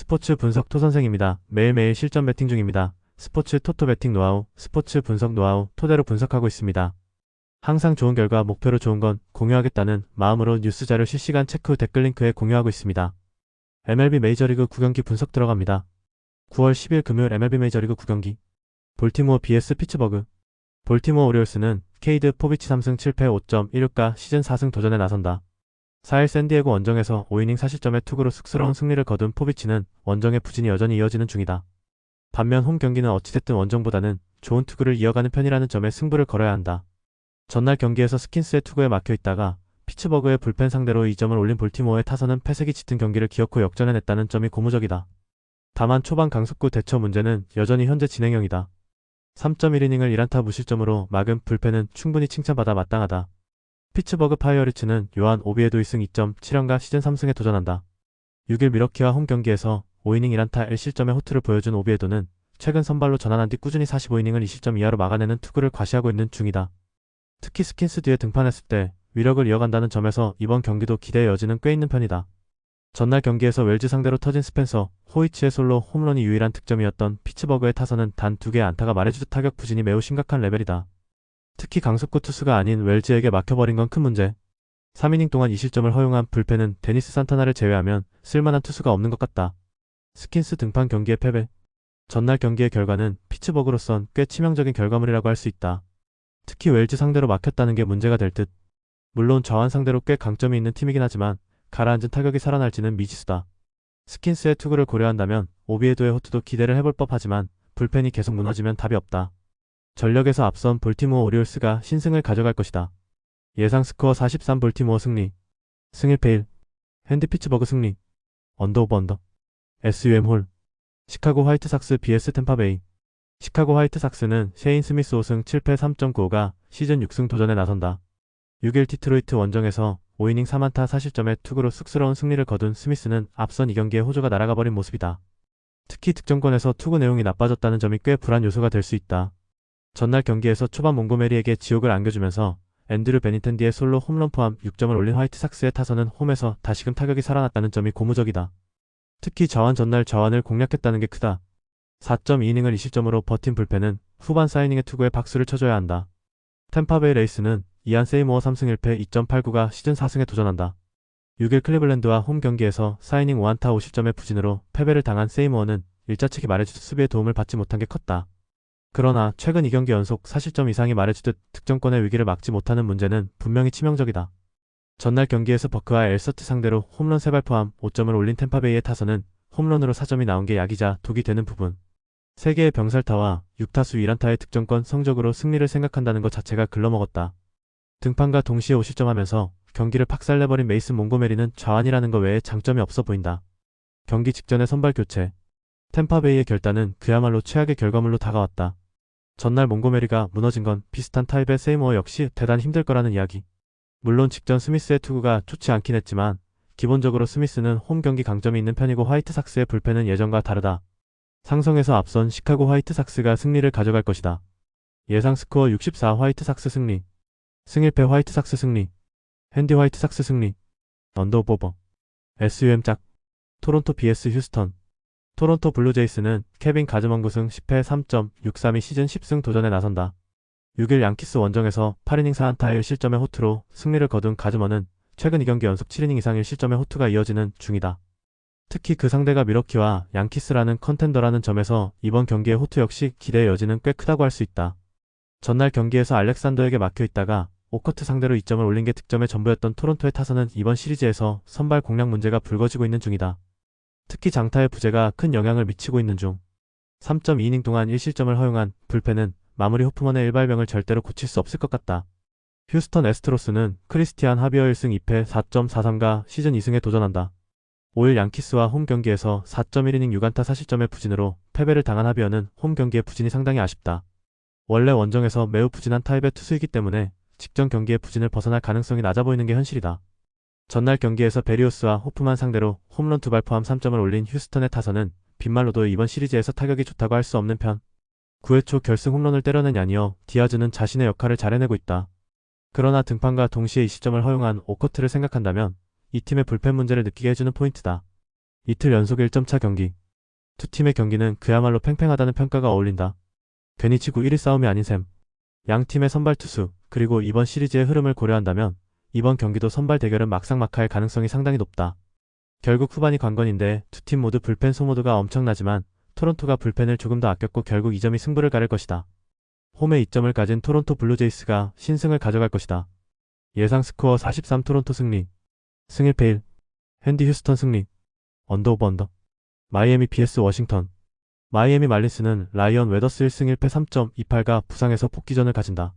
스포츠 분석 토선생입니다. 매일매일 실전 배팅 중입니다. 스포츠 토토 배팅 노하우, 스포츠 분석 노하우 토대로 분석하고 있습니다. 항상 좋은 결과 목표로 좋은 건 공유하겠다는 마음으로 뉴스 자료 실시간 체크 후 댓글 링크에 공유하고 있습니다. MLB 메이저리그 9경기 분석 들어갑니다. 9월 10일 금요일 MLB 메이저리그 9경기 볼티모어 vs 피츠버그. 볼티모어 오리올스는 케이드 포비치 3승 7패 5.16가 시즌 4승 도전에 나선다. 4일 샌디에고 원정에서 5이닝 4실점의 투구로 쑥스러운 승리를 거둔 포비치는 원정의 부진이 여전히 이어지는 중이다. 반면 홈 경기는 어찌됐든 원정보다는 좋은 투구를 이어가는 편이라는 점에 승부를 걸어야 한다. 전날 경기에서 스킨스의 투구에 막혀있다가 피츠버그의 불펜 상대로 2점을 올린 볼티모어의 타선은 패색이 짙은 경기를 기어코 역전해냈다는 점이 고무적이다. 다만 초반 강속구 대처 문제는 여전히 현재 진행형이다. 3.1이닝을 1안타 무실점으로 막은 불펜은 충분히 칭찬받아 마땅하다. 피츠버그 파이어리츠는 요한 오비에도 2승 2.7연가 시즌 3승에 도전한다. 6일 미러키와 홈 경기에서 5이닝 1안타 1실점의 호투를 보여준 오비에도는 최근 선발로 전환한 뒤 꾸준히 45이닝을 2실점 이하로 막아내는 투구를 과시하고 있는 중이다. 특히 스킨스 뒤에 등판했을 때 위력을 이어간다는 점에서 이번 경기도 기대의 여지는 꽤 있는 편이다. 전날 경기에서 웰즈 상대로 터진 스펜서 호이츠의 솔로 홈런이 유일한 득점이었던 피츠버그의 타선은 단 2개의 안타가 말해주듯 타격 부진이 매우 심각한 레벨이다. 특히 강속구 투수가 아닌 웰즈에게 막혀버린 건 큰 문제. 3이닝 동안 2실점을 허용한 불펜은 데니스 산타나를 제외하면 쓸만한 투수가 없는 것 같다. 스킨스 등판 경기의 패배. 전날 경기의 결과는 피츠버그로선 꽤 치명적인 결과물이라고 할 수 있다. 특히 웰즈 상대로 막혔다는 게 문제가 될 듯. 물론 좌완 상대로 꽤 강점이 있는 팀이긴 하지만 가라앉은 타격이 살아날지는 미지수다. 스킨스의 투구를 고려한다면 오비에도의 호투도 기대를 해볼 법하지만 불펜이 계속 무너지면 답이 없다. 전력에서 앞선 볼티모어 오리올스가 신승을 가져갈 것이다. 예상 스코어 43 볼티모어 승리. 승 1패 1. 핸디 피츠버그 승리. 언더 오버 언더. SUM 홀. 시카고 화이트삭스 vs 템파베이. 시카고 화이트삭스는 셰인 스미스 5승 7패 3.95가 시즌 6승 도전에 나선다. 6일 디트로이트 원정에서 5이닝 3안타 4실점의 투구로 쑥스러운 승리를 거둔 스미스는 앞선 2경기에 호조가 날아가 버린 모습이다. 특히 득점권에서 투구 내용이 나빠졌다는 점이 꽤 불안 요소가 될 수 있다. 전날 경기에서 초반 몽고메리에게 지옥을 안겨주면서 앤드류 베니텐디의 솔로 홈런 포함 6점을 올린 화이트삭스의 타선은 홈에서 다시금 타격이 살아났다는 점이 고무적이다. 특히 좌완 전날 좌완을 공략했다는 게 크다. 4.2이닝을 2실점으로 버틴 불펜은 후반 사이닝의 투구에 박수를 쳐줘야 한다. 템파베이 레이스는 이안 세이모어 3승 1패 2.89가 시즌 4승에 도전한다. 6일 클리블랜드와 홈 경기에서 4이닝 5안타 5실점의 부진으로 패배를 당한 세이모어는 일자측이 말해주듯 수비의 도움을 받지 못한 게 컸다. 그러나 최근 2경기 연속 4실점 이상이 말해주듯 득점권의 위기를 막지 못하는 문제는 분명히 치명적이다. 전날 경기에서 버크와 엘서트 상대로 홈런 3발 포함 5점을 올린 템파베이의 타선은 홈런으로 4점이 나온 게 약이자 독이 되는 부분. 3개의 병살타와 6타수 1안타의 득점권 성적으로 승리를 생각한다는 것 자체가 글러먹었다. 등판과 동시에 5실점하면서 경기를 박살내버린 메이슨 몽고메리는 좌완이라는 것 외에 장점이 없어 보인다. 경기 직전의 선발 교체. 템파베이의 결단은 그야말로 최악의 결과물로 다가왔다. 전날 몽고메리가 무너진 건 비슷한 타입의 세이모어 역시 대단히 힘들 거라는 이야기. 물론 직전 스미스의 투구가 좋지 않긴 했지만 기본적으로 스미스는 홈 경기 강점이 있는 편이고 화이트삭스의 불펜은 예전과 다르다. 상성에서 앞선 시카고 화이트삭스가 승리를 가져갈 것이다. 예상 스코어 64 화이트삭스 승리. 승 1패 화이트삭스 승리. 핸디 화이트삭스 승리. 언더 오버. SUM 짝. 토론토 vs 휴스턴. 토론토 블루제이스는 케빈 가즈먼 9승 10패 3.63이 시즌 10승 도전에 나선다. 6일 양키스 원정에서 8이닝 4안타 1실점의 호투로 승리를 거둔 가즈먼은 최근 2경기 연속 7이닝 이상 1실점의 호투가 이어지는 중이다. 특히 그 상대가 미러키와 양키스라는 컨텐더라는 점에서 이번 경기의 호투 역시 기대의 여지는 꽤 크다고 할 수 있다. 전날 경기에서 알렉산더에게 막혀있다가 오커트 상대로 2점을 올린 게 득점의 전부였던 토론토의 타선은 이번 시리즈에서 선발 공략 문제가 불거지고 있는 중이다. 특히 장타의 부재가 큰 영향을 미치고 있는 중. 3.2이닝 동안 1실점을 허용한 불펜은 마무리 호프먼의 일발병을 절대로 고칠 수 없을 것 같다. 휴스턴 애스트로스는 크리스티안 하비어 1승 2패 4.43가 시즌 2승에 도전한다. 5일 양키스와 홈 경기에서 4.1이닝 6안타 4실점의 부진으로 패배를 당한 하비어는 홈 경기의 부진이 상당히 아쉽다. 원래 원정에서 매우 부진한 타입의 투수이기 때문에 직전 경기의 부진을 벗어날 가능성이 낮아 보이는 게 현실이다. 전날 경기에서 베리오스와 호프만 상대로 홈런 2발 포함 3점을 올린 휴스턴의 타선은 빈말로도 이번 시리즈에서 타격이 좋다고 할 수 없는 편. 9회 초 결승 홈런을 때려낸 야니어 디아즈는 자신의 역할을 잘 해내고 있다. 그러나 등판과 동시에 20점을 허용한 오커트를 생각한다면 이 팀의 불펜 문제를 느끼게 해주는 포인트다. 이틀 연속 1점차 경기. 두 팀의 경기는 그야말로 팽팽하다는 평가가 어울린다. 괜히 지구 1위 싸움이 아닌 셈. 양 팀의 선발 투수, 그리고 이번 시리즈의 흐름을 고려한다면 이번 경기도 선발 대결은 막상막하일 가능성이 상당히 높다. 결국 후반이 관건인데 두 팀 모두 불펜 소모도가 엄청나지만 토론토가 불펜을 조금 더 아꼈고 결국 이 점이 승부를 가를 것이다. 홈에 2점을 가진 토론토 블루제이스가 신승을 가져갈 것이다. 예상 스코어 43 토론토 승리. 승 1패 1. 핸디 휴스턴 승리. 언더 오버 언더. 마이애미 vs 워싱턴. 마이애미 말린스는 라이언 웨더스 1승 1패 3.28가 부상에서 복귀전을 가진다.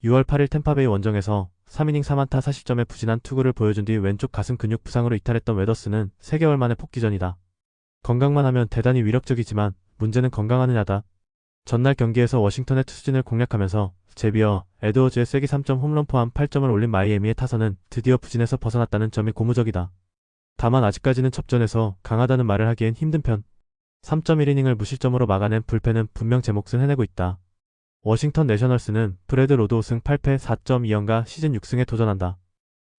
6월 8일 템파베이 원정에서 3이닝 4안타 40점의 부진한 투구를 보여준 뒤 왼쪽 가슴 근육 부상으로 이탈했던 웨더스는 3개월 만에 복귀전이다. 건강만 하면 대단히 위력적이지만 문제는 건강하느냐다. 전날 경기에서 워싱턴의 투수진을 공략하면서 제비어, 에드워즈의 쐐기 3점 홈런 포함 8점을 올린 마이애미의 타선은 드디어 부진에서 벗어났다는 점이 고무적이다. 다만 아직까지는 첩전에서 강하다는 말을 하기엔 힘든 편. 3.1이닝을 무실점으로 막아낸 불펜은 분명 제 몫을 해내고 있다. 워싱턴 내셔널스는 브래드 로드 5승 8패 4.2연가 시즌 6승에 도전한다.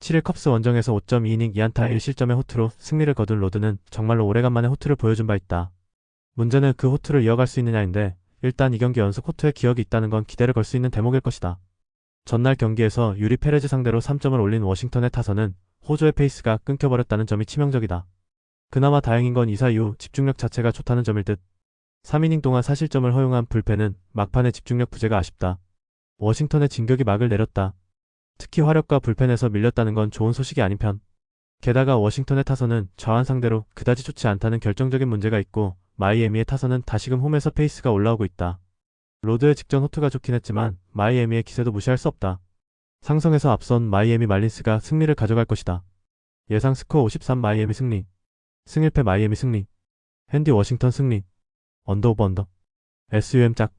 7일 컵스 원정에서 5.2이닝 2안타 1실점의 호투로 승리를 거둔 로드는 정말로 오래간만에 호투를 보여준 바 있다. 문제는 그 호투를 이어갈 수 있느냐인데 일단 이 경기 연속 호투의 기억이 있다는 건 기대를 걸 수 있는 대목일 것이다. 전날 경기에서 유리 페레즈 상대로 3점을 올린 워싱턴의 타선은 호조의 페이스가 끊겨버렸다는 점이 치명적이다. 그나마 다행인 건 2사 이후 집중력 자체가 좋다는 점일 듯. 3이닝 동안 4실점을 허용한 불펜은 막판의 집중력 부재가 아쉽다. 워싱턴의 진격이 막을 내렸다. 특히 화력과 불펜에서 밀렸다는 건 좋은 소식이 아닌 편. 게다가 워싱턴의 타선은 좌완 상대로 그다지 좋지 않다는 결정적인 문제가 있고 마이애미의 타선은 다시금 홈에서 페이스가 올라오고 있다. 로드의 직전 호투가 좋긴 했지만 마이애미의 기세도 무시할 수 없다. 상성에서 앞선 마이애미 말린스가 승리를 가져갈 것이다. 예상 스코어 53 마이애미 승리. 승 1패 마이애미 승리. 핸디 워싱턴 승리. 언더 오버 언더. SUM 짝.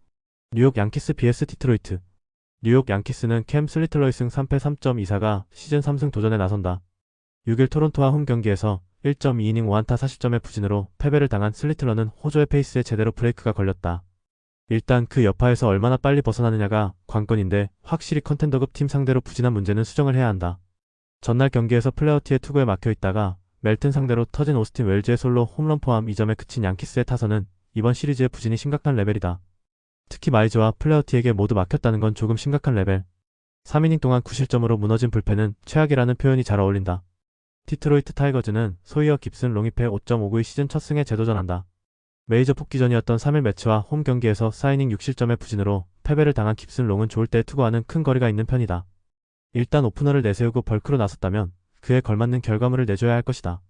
뉴욕 양키스 vs 디트로이트. 뉴욕 양키스는 캠 슬리틀러의 승 3패 3.24가 시즌 3승 도전에 나선다. 6일 토론토와 홈 경기에서 1.2이닝 5안타 40점의 부진으로 패배를 당한 슬리틀러는 호조의 페이스에 제대로 브레이크가 걸렸다. 일단 그 여파에서 얼마나 빨리 벗어나느냐가 관건인데 확실히 컨텐더급 팀 상대로 부진한 문제는 수정을 해야 한다. 전날 경기에서 플레어티의 투구에 막혀있다가 멜튼 상대로 터진 오스틴 웰즈의 솔로 홈런 포함 2점에 그친 양키스의 타선은 이번 시리즈의 부진이 심각한 레벨이다. 특히 마이즈와 플레어티에게 모두 막혔다는 건 조금 심각한 레벨. 3이닝 동안 9실점으로 무너진 불펜은 최악이라는 표현이 잘 어울린다. 디트로이트 타이거즈는 소이어 깁슨 롱이패 5.59의 시즌 첫 승에 재도전한다. 메이저 복귀전이었던 3일 매치와 홈 경기에서 4이닝 6실점의 부진으로 패배를 당한 깁슨 롱은 좋을 때 투구하는 큰 거리가 있는 편이다. 일단 오프너를 내세우고 벌크로 나섰다면 그에 걸맞는 결과물을 내줘야 할 것이다.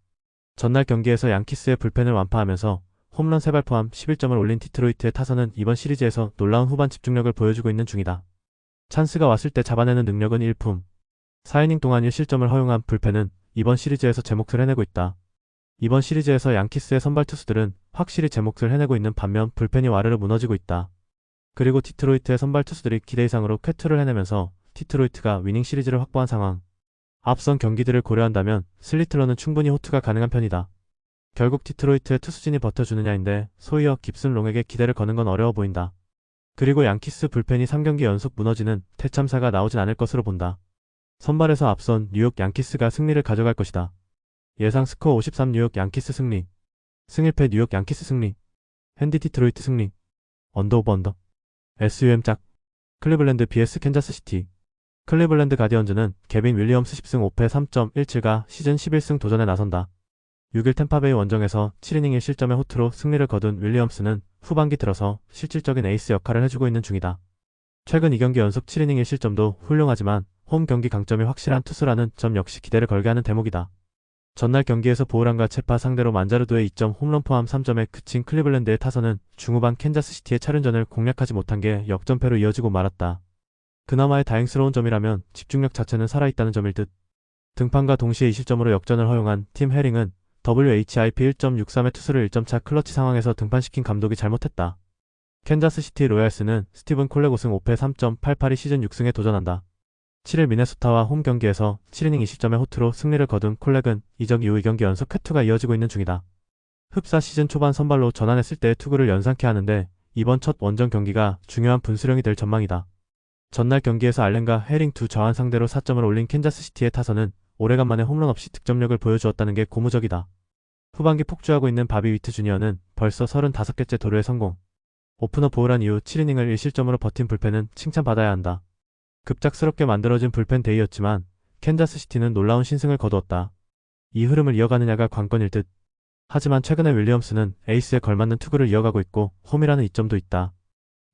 전날 경기에서 양키스의 불펜을 완파하면서 홈런 3발 포함 11점을 올린 디트로이트의 타선은 이번 시리즈에서 놀라운 후반 집중력을 보여주고 있는 중이다. 찬스가 왔을 때 잡아내는 능력은 일품. 4이닝 동안 1실점을 허용한 불펜은 이번 시리즈에서 제 몫을 해내고 있다. 이번 시리즈에서 양키스의 선발 투수들은 확실히 제 몫을 해내고 있는 반면 불펜이 와르르 무너지고 있다. 그리고 디트로이트의 선발 투수들이 기대 이상으로 쾌투를 해내면서 디트로이트가 위닝 시리즈를 확보한 상황. 앞선 경기들을 고려한다면 슬리틀러는 충분히 호투가 가능한 편이다. 결국 디트로이트의 투수진이 버텨주느냐인데 소이어 깁슨 롱에게 기대를 거는 건 어려워 보인다. 그리고 양키스 불펜이 3경기 연속 무너지는 대참사가 나오진 않을 것으로 본다. 선발에서 앞선 뉴욕 양키스가 승리를 가져갈 것이다. 예상 스코어 53 뉴욕 양키스 승리. 승 1패 뉴욕 양키스 승리. 핸디 디트로이트 승리. 언더 오버 언더. SUM 짝. 클리블랜드 vs 캔자스시티. 클리블랜드 가디언즈는 개빈 윌리엄스 10승 5패 3.17가 시즌 11승 도전에 나선다. 6일 템파베이 원정에서 7이닝 1실점의 호투로 승리를 거둔 윌리엄스는 후반기 들어서 실질적인 에이스 역할을 해주고 있는 중이다. 최근 2경기 연속 7이닝 1실점도 훌륭하지만 홈 경기 강점이 확실한 투수라는 점 역시 기대를 걸게 하는 대목이다. 전날 경기에서 보우란과 체파 상대로 만자르도의 2점 홈런 포함 3점에 그친 클리블랜드의 타선은 중후반 캔자스시티의 차륜전을 공략하지 못한 게 역전패로 이어지고 말았다. 그나마의 다행스러운 점이라면 집중력 자체는 살아있다는 점일 듯. 등판과 동시에 2실점으로 역전을 허용한 팀 해링은 WHIP 1.63의 투수를 1점차 클러치 상황에서 등판시킨 감독이 잘못했다. 캔자스시티 로얄스는 스티븐 콜렉 5승 5패 3.88이 시즌 6승에 도전한다. 7일 미네소타와 홈 경기에서 7이닝 20점의 호투로 승리를 거둔 콜렉은 이적 이후 2경기 연속 쾌투가 이어지고 있는 중이다. 흡사 시즌 초반 선발로 전환했을 때의 투구를 연상케 하는데 이번 첫 원정 경기가 중요한 분수령이 될 전망이다. 전날 경기에서 알렌과 해링 두 좌완 상대로 4점을 올린 캔자스시티의 타선은 오래간만에 홈런 없이 득점력을 보여주었다는 게 고무적이다. 후반기 폭주하고 있는 바비 위트 주니어는 벌써 35개째 도루에 성공. 오프너 보울한 이후 7이닝을 1실점으로 버틴 불펜은 칭찬받아야 한다. 급작스럽게 만들어진 불펜 데이였지만 캔자스시티는 놀라운 신승을 거두었다. 이 흐름을 이어가느냐가 관건일 듯. 하지만 최근에 윌리엄스는 에이스에 걸맞는 투구를 이어가고 있고 홈이라는 이점도 있다.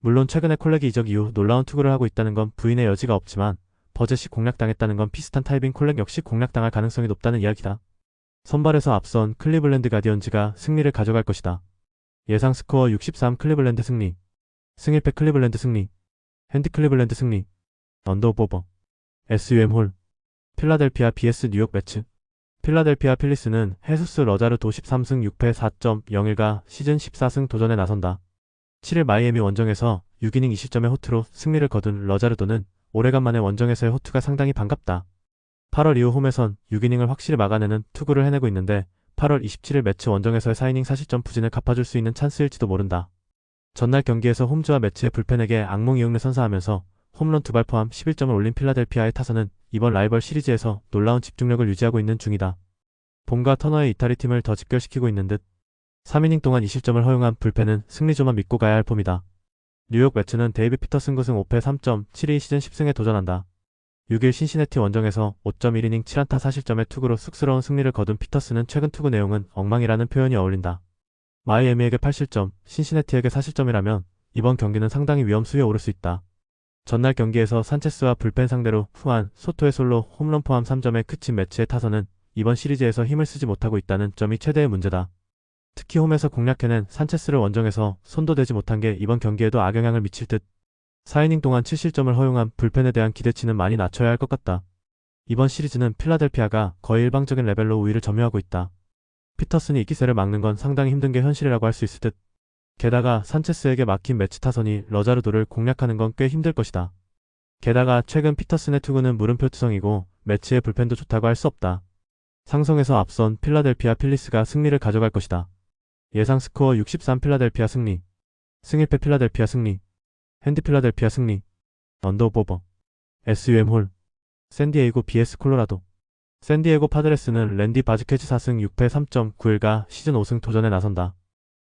물론 최근에 콜렉이 이적 이후 놀라운 투구를 하고 있다는 건 부인의 여지가 없지만 버젯이 공략당했다는 건 비슷한 타입인 콜렉 역시 공략당할 가능성이 높다는 이야기다. 선발에서 앞선 클리블랜드 가디언즈가 승리를 가져갈 것이다. 예상 스코어 63 클리블랜드 승리. 승일패 클리블랜드 승리. 핸디 클리블랜드 승리. 언더오버. SUM 홀. 필라델피아 vs 뉴욕 매츠. 필라델피아 필리스는 헤수스 러자르도 13승 6패 4.01가 시즌 14승 도전에 나선다. 7일 마이애미 원정에서 6이닝 2실점의 호투로 승리를 거둔 러자르도는 오래간만에 원정에서의 호투가 상당히 반갑다. 8월 이후 홈에선 6이닝을 확실히 막아내는 투구를 해내고 있는데 8월 27일 매치 원정에서의 4이닝 4실점 부진을 갚아줄 수 있는 찬스일지도 모른다. 전날 경기에서 홈즈와 매치의 불펜에게 악몽 이응을 선사하면서 홈런 2발 포함 11점을 올린 필라델피아의 타선은 이번 라이벌 시리즈에서 놀라운 집중력을 유지하고 있는 중이다. 봄과 터너의 이탈이 팀을 더 집결시키고 있는 듯. 3이닝 동안 2실점을 허용한 불펜은 승리조만 믿고 가야 할 폼이다. 뉴욕 매츠는 데이비 피터슨 9승 5패 3.72 시즌 10승에 도전한다. 6일 신시내티 원정에서 5.1이닝 7안타 4실점의 투구로 쑥스러운 승리를 거둔 피터스는 최근 투구 내용은 엉망이라는 표현이 어울린다. 마이애미에게 8실점, 신시내티에게 4실점이라면 이번 경기는 상당히 위험 수위에 오를 수 있다. 전날 경기에서 산체스와 불펜 상대로 후안, 소토의 솔로, 홈런 포함 3점에 그친 매치의 타선은 이번 시리즈에서 힘을 쓰지 못하고 있다는 점이 최대의 문제다. 특히 홈에서 공략해낸 산체스를 원정에서 손도 대지 못한 게 이번 경기에도 악영향을 미칠 듯. 4이닝 동안 7실점을 허용한 불펜에 대한 기대치는 많이 낮춰야 할 것 같다. 이번 시리즈는 필라델피아가 거의 일방적인 레벨로 우위를 점유하고 있다. 피터슨이 이 기세를 막는 건 상당히 힘든 게 현실이라고 할 수 있을 듯. 게다가 산체스에게 막힌 매치 타선이 러자르도를 공략하는 건 꽤 힘들 것이다. 게다가 최근 피터슨의 투구는 물음표 투성이고 매치의 불펜도 좋다고 할 수 없다. 상성에서 앞선 필라델피아 필리스가 승리를 가져갈 것이다. 예상 스코어 63 필라델피아 승리. 승일패 필라델피아 승리. 핸디 필라델피아 승리. 언더오버. SUM 홀. 샌디에이고 vs 콜로라도. 샌디에고 파드레스는 랜디 바즈케즈 4승 6패 3.91가 시즌 5승 도전에 나선다.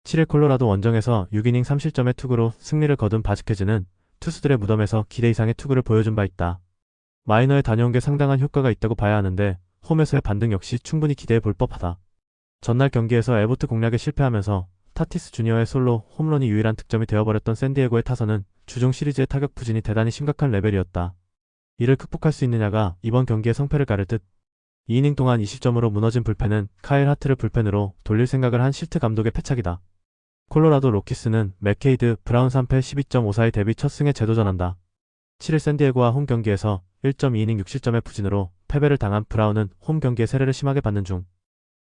7일 콜로라도 원정에서 6이닝 3실점의 투구로 승리를 거둔 바즈케즈는 투수들의 무덤에서 기대 이상의 투구를 보여준 바 있다. 마이너에 다녀온 게 상당한 효과가 있다고 봐야 하는데 홈에서의 반등 역시 충분히 기대해 볼 법하다. 전날 경기에서 에보트 공략에 실패하면서 타티스 주니어의 솔로 홈런이 유일한 득점이 되어버렸던 샌디에고의 타선은 주중 시리즈의 타격 부진이 대단히 심각한 레벨이었다. 이를 극복할 수 있느냐가 이번 경기의 성패를 가를 듯. 2이닝 동안 2실점으로 무너진 불펜은 카일 하트를 불펜으로 돌릴 생각을 한 실트 감독의 패착이다. 콜로라도 로키스는 맥케이드, 브라운 3패 12.54의 데뷔 첫 승에 재도전한다. 7일 샌디에고와 홈 경기에서 1.2이닝 6실점의 부진으로 패배를 당한 브라운은 홈 경기에 세례를 심하게 받는 중.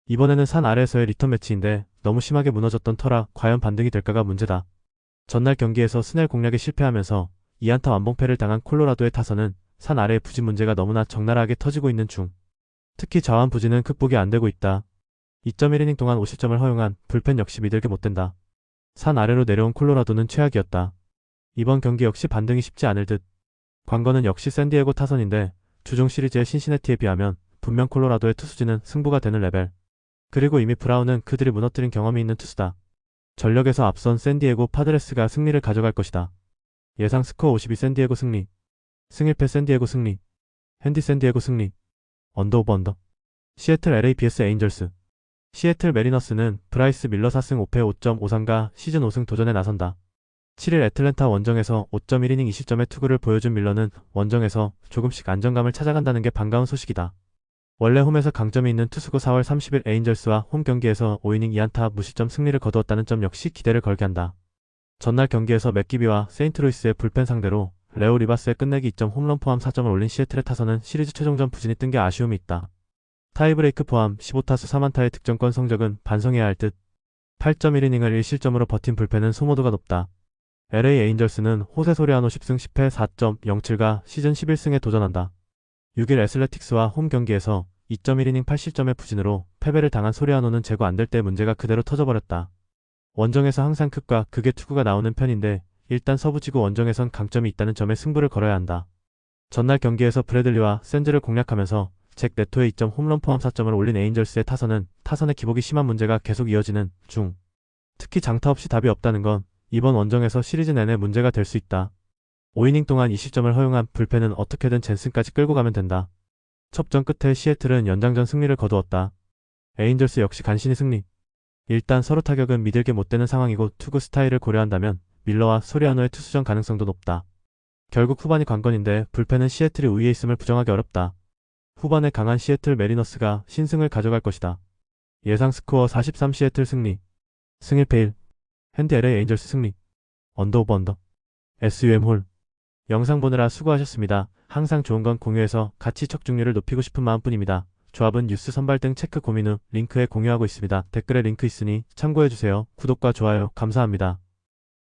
이번에는 산 아래에서의 리턴 매치인데 너무 심하게 무너졌던 터라 과연 반등이 될까가 문제다. 전날 경기에서 스넬 공략에 실패하면서 2안타 완봉패를 당한 콜로라도의 타선은 산 아래의 부진 문제가 너무나 적나라하게 터지고 있는 중. 특히 좌완 부진은 극복이 안 되고 있다. 2.1이닝 동안 5실점을 허용한 불펜 역시 믿을게 못된다. 산 아래로 내려온 콜로라도는 최악이었다. 이번 경기 역시 반등이 쉽지 않을 듯. 관건은 역시 샌디에고 타선인데 주중 시리즈의 신시내티에 비하면 분명 콜로라도의 투수진은 승부가 되는 레벨. 그리고 이미 브라운은 그들이 무너뜨린 경험이 있는 투수다. 전력에서 앞선 샌디에고 파드레스가 승리를 가져갈 것이다. 예상 스코어 52 샌디에고 승리. 승일패 샌디에고 승리. 핸디 샌디에고 승리. 언더오버 언더. 시애틀 LA vs 에인절스. 시애틀 메리너스는 브라이스 밀러 4승 5패 5.53가 시즌 5승 도전에 나선다. 7일 애틀랜타 원정에서 5.1이닝 2실점의 투구를 보여준 밀러는 원정에서 조금씩 안정감을 찾아간다는 게 반가운 소식이다. 원래 홈에서 강점이 있는 투수고 4월 30일 에인절스와 홈 경기에서 5이닝 2안타 무실점 승리를 거두었다는 점 역시 기대를 걸게 한다. 전날 경기에서 맥기비와 세인트루이스의 불펜 상대로 레오 리바스의 끝내기 2점 홈런 포함 4점을 올린 시애틀의 타선은 시리즈 최종전 부진이 뜬 게 아쉬움이 있다. 타이브레이크 포함 15타수 3안타의 득점권 성적은 반성해야 할 듯. 8.1이닝을 1실점으로 버틴 불펜은 소모도가 높다. LA 에인절스는 호세 소리아노 10승 10패 4.07가 시즌 11승에 도전한다. 6일 애슬레틱스와 홈 경기에서 2.1이닝 8실점의 부진으로 패배를 당한 소리아노는 제거 안 될 때 문제가 그대로 터져버렸다. 원정에서 항상 극과 극의 투구가 나오는 편인데 일단 서부지구 원정에선 강점이 있다는 점에 승부를 걸어야 한다. 전날 경기에서 브래들리와 샌즈를 공략하면서 잭 네토의 2점 홈런 포함 4점을 올린 에인절스의 타선은 타선의 기복이 심한 문제가 계속 이어지는 중. 특히 장타 없이 답이 없다는 건 이번 원정에서 시리즈 내내 문제가 될 수 있다. 5이닝 동안 20점을 허용한 불펜은 어떻게든 젠슨까지 끌고 가면 된다. 첩전 끝에 시애틀은 연장전 승리를 거두었다. 에인절스 역시 간신히 승리. 일단 서로 타격은 믿을게 못되는 상황이고 투구 스타일을 고려한다면 밀러와 소리아노의 투수전 가능성도 높다. 결국 후반이 관건인데 불펜은 시애틀이 우위에 있음을 부정하기 어렵다. 후반에 강한 시애틀 메리너스가 신승을 가져갈 것이다. 예상 스코어 43 시애틀 승리. 승 1패 1. 핸디 LA 에인절스 승리. 언더 오버 언더. SUM 홀. 영상 보느라 수고하셨습니다. 항상 좋은 건 공유해서 가치 척중률을 높이고 싶은 마음뿐입니다. 조합은 뉴스 선발 등 체크 고민 후 링크에 공유하고 있습니다. 댓글에 링크 있으니 참고해주세요. 구독과 좋아요 감사합니다.